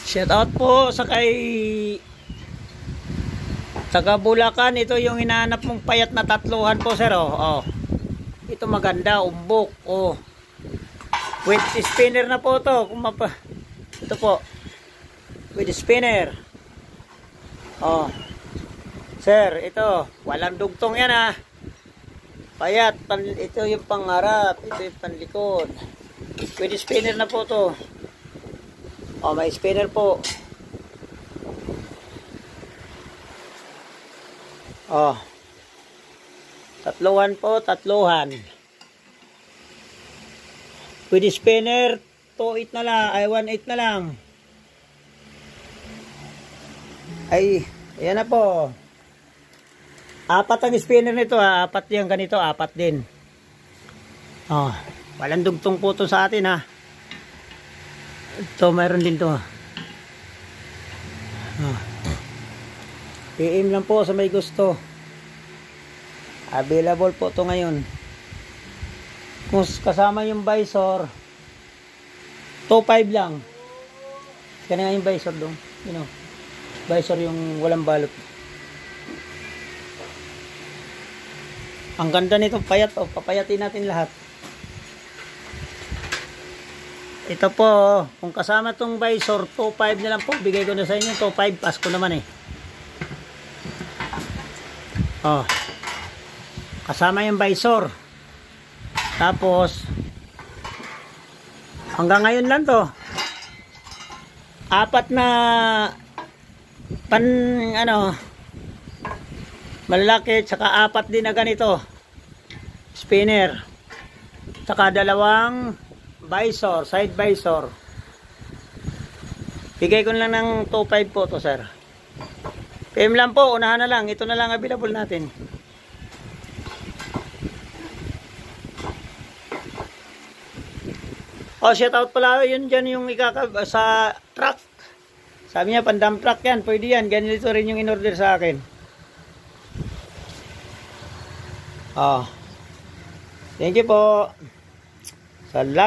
Shout out po sa kay taga Bulacan. Ito yung hinahanap mong payat na tatluhan po, sir. Oh. Ito maganda, umbok. Oh. With spinner na po to. Ito po. With spinner. Oh. Sir, ito. Walang dugtong yan ha. Payat. Ito yung pangharap. Ito yung panlikod. With spinner na po to. Oh, may spinner po. Oh. Tatluhan po, tatluhan. With spinner, 2.8 na lang, ay 1.8 na lang. Ay, ayan na po. 4 ang spinner nito ha, 4 yung ganito, 4 din. Oh, walang dugtong po to sa atin ha. Ito, mayroon din to. Oh. PM lang po sa may gusto. Available po to ngayon. Kung kasama yung visor, 2.5 lang. Kaya yung visor dong. You know, visor yung walang balot. Ang ganda nito, payat o. Papayatin natin lahat. Ito po, kung kasama tong visor, 2.5 na lang po. Bigay ko na sa inyo, 2.5. Pasko naman eh. Oh. Kasama yung visor. Tapos, hanggang ngayon lang to. 4 na malalaki, tsaka 4 din na ganito. Spinner. Tsaka 2 visor, side visor. Bigay ko lang ng 2.5 po to, sir. PM lang po, unahan na lang. Ito na lang available natin. Oh, shout out pala yun dyan yung sa truck. Sabi niya, pandam truck yan. Pwede yan. Ganito rin yung in-order sa akin. Oh. Thank you po. Salamat.